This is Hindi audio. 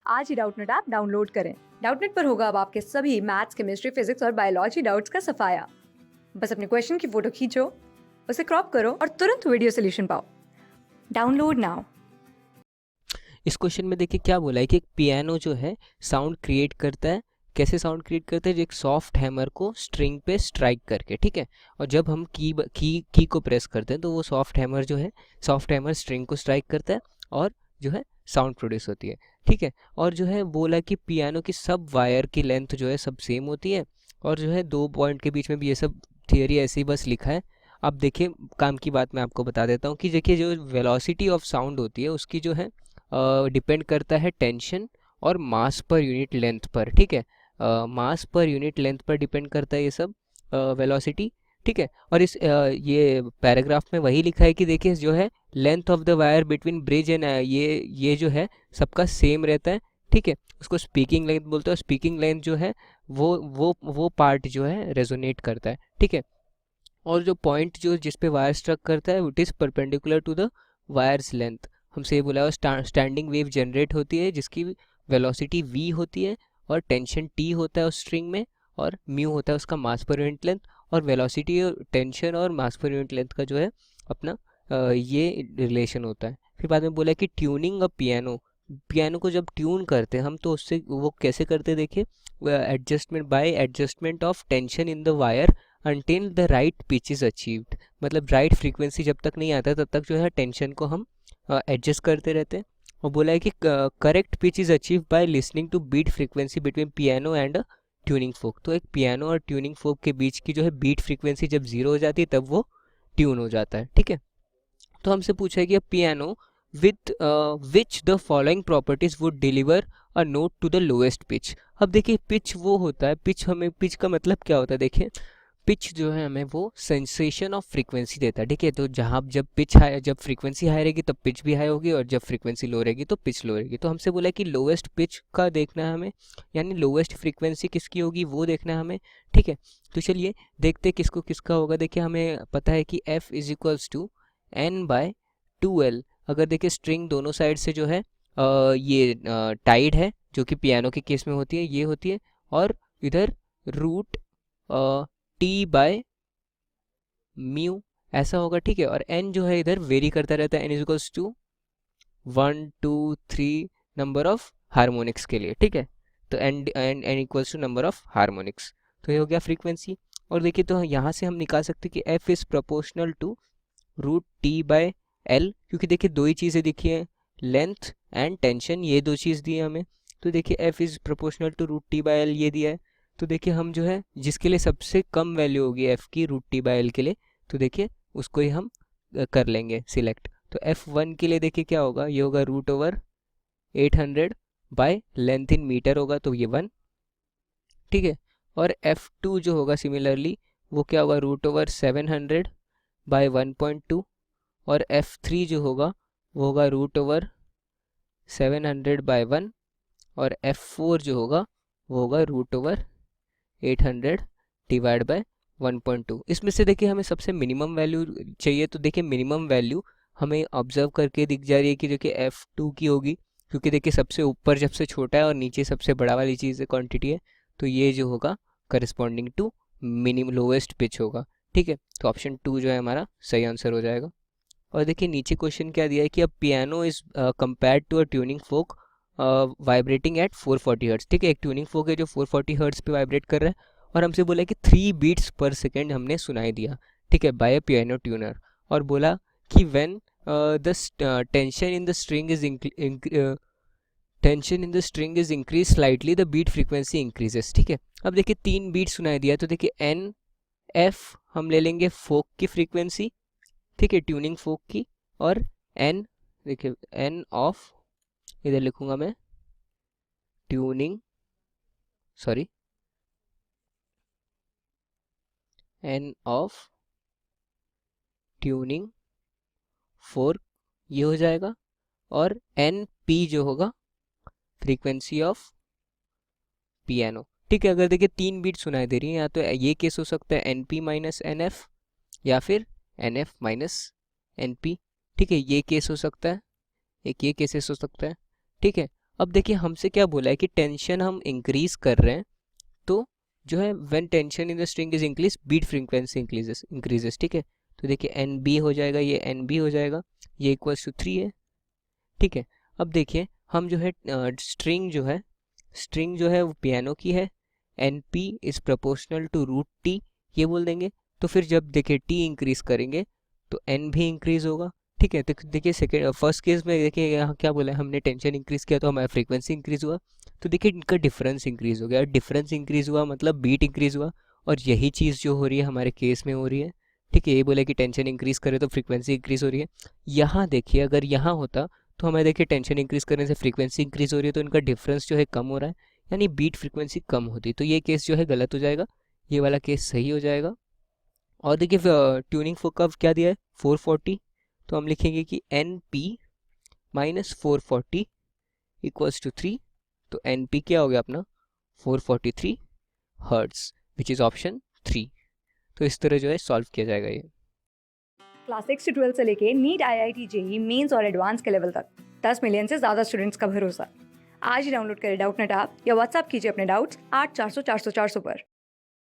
आज ही डाउटनेट ऐप डाउनलोड करें। डाउटनेट पर होगा अब आपके सभी मैथ्स, केमिस्ट्री, फिजिक्स और बायोलॉजी डाउट्स का सफाया। बस अपने क्वेश्चन की फोटो खींचो, उसे क्रॉप करो और तुरंत वीडियो सोल्यूशन पाओ। Download now. इस क्वेश्चन में देखिए क्या बोला है कि एक पियानो जो है साउंड क्रिएट करता है। कैसे साउंड क्रिएट करता है? जो एक सॉफ्ट हैमर को स्ट्रिंग पे स्ट्राइक करके, ठीक है। और जब हम की को प्रेस करते हैं तो वो सॉफ्ट हैमर जो है, सॉफ्ट हैमर स्ट्रिंग को स्ट्राइक करता है और जो है साउंड प्रोड्यूस होती है, ठीक है। और जो है बोला कि पियानो की सब वायर की लेंथ जो है सब सेम होती है और जो है 2 पॉइंट के बीच में भी ये सब थियरी ऐसे ही बस लिखा है। अब देखिए काम की बात मैं आपको बता देता हूँ कि देखिए जो वेलोसिटी ऑफ साउंड होती है उसकी जो है डिपेंड करता है टेंशन और मास पर यूनिट लेंथ पर, ठीक है। मास पर यूनिट लेंथ पर डिपेंड करता है ये सब वेलोसिटी, ठीक है। और इस ये पैराग्राफ में वही लिखा है कि देखिए जो है length of the wire between bridge and ये जो है सबका सेम रहता है, ठीक है। उसको स्पीकिंग लेंथ बोलते हैं और स्पीकिंग लेंथ जो है वो पार्ट जो है रेजोनेट करता है, ठीक है। और जो पॉइंट जो जिस पे वायर स्ट्रक करता है it is perpendicular to the wire's length. हमसे ये बोला हुआ स्टैंडिंग वेव जनरेट होती है जिसकी वेलोसिटी v होती है और टेंशन t होता है उस स्ट्रिंग में और म्यू होता है उसका मास पर यूनिट लेंथ। और वेलोसिटी और टेंशन और मास पर यूनिट लेंथ का जो है अपना ये रिलेशन होता है। फिर बाद में बोला कि ट्यूनिंग अ पियानो, पियानो को जब ट्यून करते हैं हम तो उससे वो कैसे करते हैं देखिए, adjustment by adjustment of tension in the wire until the right pitch is achieved. मतलब राइट फ्रीक्वेंसी जब तक नहीं आता तब तक जो है टेंशन को हम एडजस्ट करते रहते हैं। और बोला है कि correct pitch is achieve by listening to beat frequency between piano and tuning fork. तो एक पियानो और ट्यूनिंग फोक के बीच की जो है बीट फ्रीक्वेंसी जब जीरो हो जाती है तब वो ट्यून हो जाता है, ठीक है। तो हमसे पूछा है कि piano with which the following properties would deliver a note to the lowest pitch. अब देखिए पिच वो होता है, पिच हमें, पिच का मतलब क्या होता है देखिए, पिच जो है हमें वो सेंसेशन ऑफ फ्रीक्वेंसी देता है, ठीक है। तो जहाँ जब पिच हाई, जब फ्रीक्वेंसी हाई रहेगी तब पिच भी हाई होगी और जब फ्रीक्वेंसी लो रहेगी तो पिच लो रहेगी। तो हमसे बोला है कि लोएस्ट पिच का देखना है हमें, यानी लोएस्ट फ्रीक्वेंसी किसकी होगी वो देखना है हमें, ठीक है। तो चलिए देखते किसको किसका होगा। देखिए हमें पता है कि F is equals to N by 2L। अगर देखिए स्ट्रिंग दोनों साइड से जो है ये टाइड है जो कि पियानो के केस में होती है, ये होती है। और इधर रूट टी बाय म्यू ऐसा होगा, ठीक है। और एन जो है इधर वेरी करता रहता है, N is equals to 1 2 3 number of harmonics के लिए, ठीक है। तो N N N equals to number of harmonics. तो ये हो गया फ्रीक्वेंसी। और देखिए तो यहाँ से हम निकाल सकते हैं कि F is proportional to root T by L, क्योंकि देखिए दो ही चीज़ें दिखी हैं, लेंथ एंड टेंशन, ये दो चीज़ दी है हमें। तो देखिए F is proportional to root T by L ये दिया है। तो देखिए हम जो है जिसके लिए सबसे कम वैल्यू होगी एफ की रूट टी बाय एल के लिए, तो देखिए उसको ही हम कर लेंगे सिलेक्ट। तो एफ वन के लिए देखिए क्या होगा, ये होगा root over 800 by length in metre होगा तो ये 1, ठीक है। और एफ टू जो होगा सिमिलरली वो क्या होगा, रूट ओवर 700 बाय 1.2। और F3 जो होगा वो होगा रूट ओवर 700 बाय 1। और F4 जो होगा वो होगा रूट ओवर 800 डिवाइड बाय 1.2। इसमें से देखिए हमें सबसे मिनिमम वैल्यू चाहिए, तो देखिए मिनिमम वैल्यू हमें ऑब्जर्व करके दिख जा रही है कि जो कि F2 की होगी, क्योंकि देखिए सबसे ऊपर सबसे छोटा है और नीचे सबसे बड़ा वाली चीज़ है, क्वांटिटी है। तो ये जो होगा corresponding to minimum lowest pitch होगा, ठीक है। तो ऑप्शन 2 जो है हमारा सही आंसर हो जाएगा। और देखिए नीचे क्वेश्चन क्या दिया है कि अब piano is compared to a tuning fork vibrating at 440 hertz, ठीक है। एक ट्यूनिंग फोक है जो 440 हर्ट्ज पे वाइब्रेट कर रहा है और हमसे बोला है कि 3 बीट्स पर सेकेंड हमने सुनाई दिया, ठीक है, बाय अ पियानो ट्यूनर। और बोला कि when the tension in the string is tension in the string is increase slightly the beat frequency increases, ठीक है। अब देखिए 3 बीट सुनाई दिया तो देखिए एन एफ हम ले लेंगे फोक की फ्रीक्वेंसी, ठीक है, ट्यूनिंग फोक की। और एन, देखिए एन ऑफ, इधर लिखूंगा मैं tuning, sorry, N of tuning fork ये हो जाएगा। और एन पी जो होगा फ्रीक्वेंसी ऑफ पियानो, ठीक है। अगर देखिए 3 बीट सुनाई दे रही है या तो ये केस हो सकता है N P minus N F या फिर N F minus N P, ठीक है, ये केस हो सकता है, एक ये केसेस हो सकता है, ठीक है। अब देखिए हमसे क्या बोला है कि टेंशन हम इंक्रीज कर रहे हैं, तो जो है when tension in the string is increase beat frequency increases, ठीक है। तो देखिए एन बी हो जाएगा, ये एन बी हो जाएगा, ये इक्वल्स टू 3 है, ठीक है। अब देखिए हम जो है स्ट्रिंग जो है वो पियानो की है, N P is proportional to root T, ये बोल देंगे। तो फिर जब देखिए टी इंक्रीज करेंगे तो एन भी इंक्रीज होगा, ठीक है। तो देखिए सेकेंड फर्स्ट केस में देखिए यहाँ क्या बोला है, हमने टेंशन इंक्रीज किया तो हमारा फ्रीक्वेंसी इंक्रीज हुआ। तो देखिए इनका डिफरेंस इंक्रीज हो गया, डिफरेंस इंक्रीज हुआ मतलब बीट इंक्रीज हुआ, और यही चीज़ जो हो रही है हमारे केस में हो रही है, ठीक है। ये बोले कि टेंशन इंक्रीज करे तो फ्रीक्वेंसी इंक्रीज हो रही है। यहाँ देखिए अगर यहाँ होता तो हमें देखिए टेंशन इंक्रीज करने से फ्रीक्वेंसी इंक्रीज हो रही है, तो इनका डिफरेंस जो है कम हो रहा है, यानी बीट फ्रीक्वेंसी कम होती। तो ये केस जो है गलत हो जाएगा, ये वाला केस सही हो जाएगा। और देखिए ट्यूनिंग फोक का क्या दिया है 440, तो हम लिखेंगे कि N P minus 440 equals to 3। तो एन पी क्या हो गया अपना 443 हर्ट्स, विच इज़ ऑप्शन 3। तो इस तरह जो है सॉल्व किया जाएगा ये। क्लास 6 से 12 से लेके नीट, IIT, जेई मेंस और एडवांस के लेवल तक 10 मिलियन से ज़्यादा स्टूडेंट्स का भरोसा। आज ही डाउनलोड करें डाउटनेट ऐप या व्हाट्सएप कीजिए अपने डाउट्स 8400 400 400 पर।